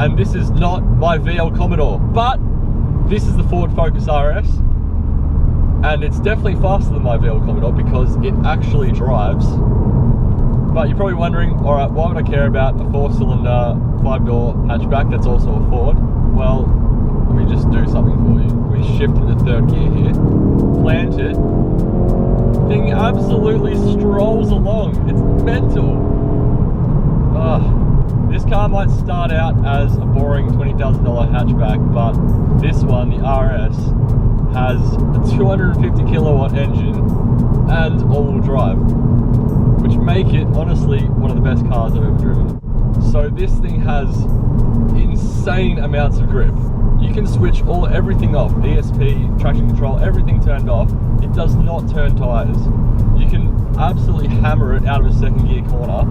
and this is not my VL Commodore, but this is the Ford Focus RS, and it's definitely faster than my VL Commodore because it actually drives. But you're probably wondering, alright, why would I care about a 4-cylinder, 5-door hatchback that's also a Ford? Well, let me just do something for you. We shift into third gear here, plant it, thing absolutely strolls along. It's mental. This car might start out as a boring $20,000 hatchback, but this one, the RS, has a 250 kilowatt engine and all-wheel drive, which make it honestly one of the best cars I've ever driven. So this thing has insane amounts of grip. You can switch everything off, ESP, traction control, everything turned off. It does not turn tires. You can absolutely hammer it out of a second gear corner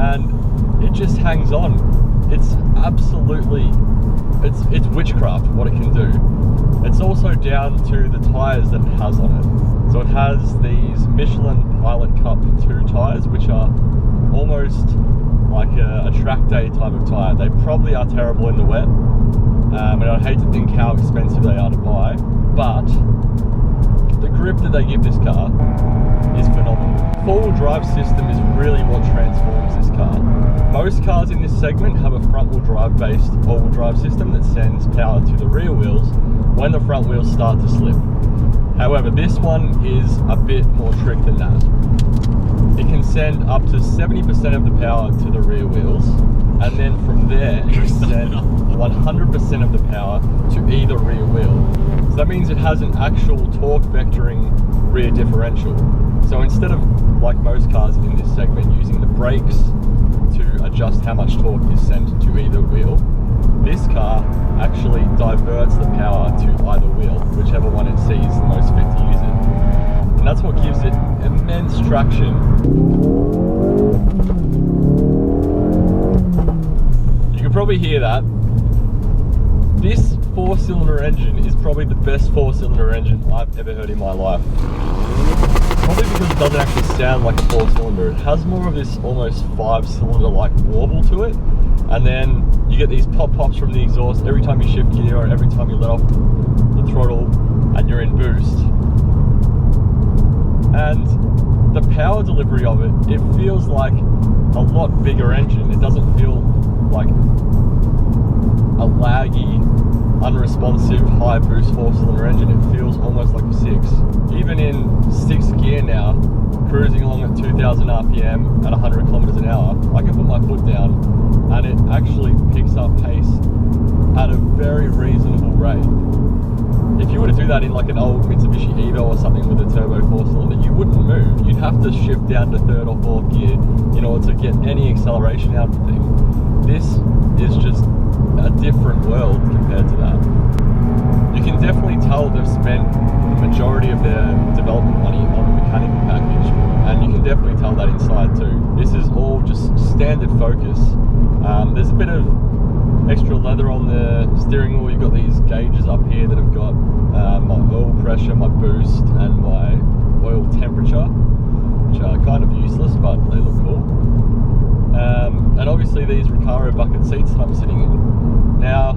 and it just hangs on. It's absolutely, it's witchcraft what it can do. It's also down to the tires that it has on it. So it has these Michelin Pilot Cup 2 tires, which are almost like a track day type of tire. They probably are terrible in the wet, and I'd hate to think how expensive they are to buy, but the grip that they give this car is phenomenal. Four-wheel drive system is really what transforms this car. Most cars in this segment have a front-wheel drive based all-wheel drive system that sends power to the rear wheels when the front wheels start to slip. However, this one is a bit more trick than that. It can send up to 70% of the power to the rear wheels, and then from there it can send 100% of the power to either rear wheel. So that means it has an actual torque vectoring rear differential. So instead of, like most cars in this segment, using the brakes to adjust how much torque is sent to either wheel, this car actually diverts the power to either wheel, whichever one it sees the most fit to use it. And that's what gives it immense traction. You can probably hear that. This 4-cylinder engine is probably the best 4-cylinder engine I've ever heard in my life. Probably because it doesn't actually sound like a 4-cylinder. It has more of this almost 5-cylinder like warble to it. And then you get these pop-pops from the exhaust every time you shift gear or every time you let off the throttle and you're in boost. And the power delivery of it, it feels like a lot bigger engine. It doesn't feel like a laggy, unresponsive, high boost 4-cylinder engine. It feels almost like a 6. Even in 6th gear now, cruising along at 2000 RPM at 100 kilometers an hour, I can put my foot down and it actually picks up pace at a very reasonable rate. If you were to do that in like an old Mitsubishi Evo or something with a turbo 4-cylinder, you wouldn't move. You'd have to shift down to 3rd or 4th gear in order to get any acceleration out of the thing. This is just a different world compared to that. You can definitely tell they've spent the majority of their development money on the mechanical package, and you can definitely tell that inside too. This is all just standard focus. There's a bit of extra leather on the steering wheel. You've got these gauges up here that have got my oil pressure, my boost, and my oil temperature, which are kind of useless, but they look cool. And obviously these Recaro bucket seats that I'm sitting in. Now,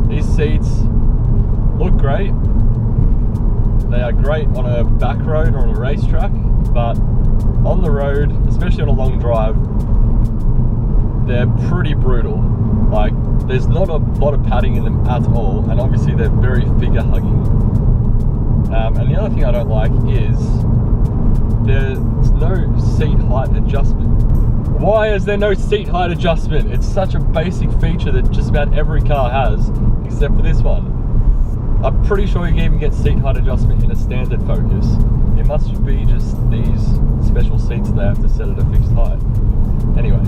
these seats look great. They are great on a back road or on a racetrack, but on the road, especially on a long drive, they're pretty brutal. Like, there's not a lot of padding in them at all, and obviously they're very figure hugging. And the other thing I don't like is there's no seat height adjustment. Why is there no seat height adjustment? It's such a basic feature that just about every car has, except for this one. I'm pretty sure you can even get seat height adjustment in a standard Focus. It must be just these special seats that they have to set at a fixed height. Anyway,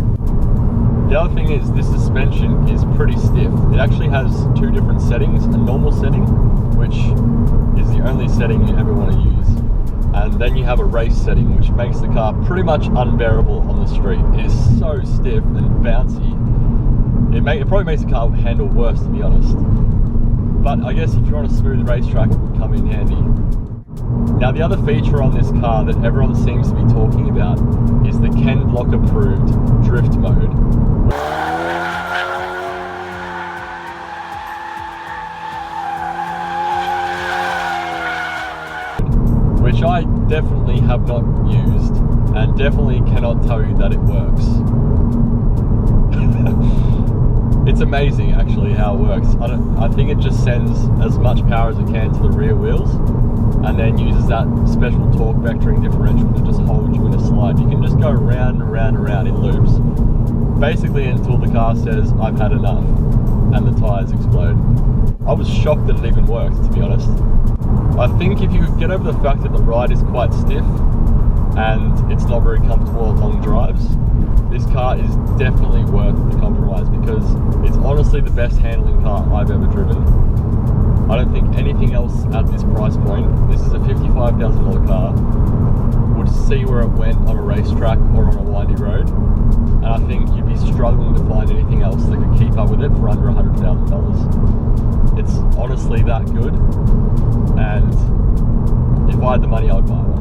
the other thing is this suspension is pretty stiff. It actually has 2 different settings, a normal setting, which is the only setting you ever want to use. And then you have a race setting, which makes the car pretty much unbearable on the street. It is so stiff and bouncy. It probably makes the car handle worse, to be honest. But I guess if you're on a smooth racetrack, it would come in handy. Now, the other feature on this car that everyone seems to be talking about is the Ken Block approved drift mode. which I definitely have not used and definitely cannot tell you that it works. It's amazing actually how it works. I think it just sends as much power as it can to the rear wheels and then uses that special torque vectoring differential to just hold you in a slide. You can just go round and round and round in loops, basically until the car says, I've had enough, and the tyres explode. I was shocked that it even worked, to be honest. I think if you get over the fact that the ride is quite stiff and it's not very comfortable on long drives, this car is definitely worth the compromise because it's honestly the best handling car I've ever driven. I don't think anything else at this price point, this is a $55,000 car, would see where it went on a racetrack or on a windy road. And I think you'd be struggling to find anything else that could keep up with it for under $100,000. It's honestly that good, and if I had the money, I would buy it.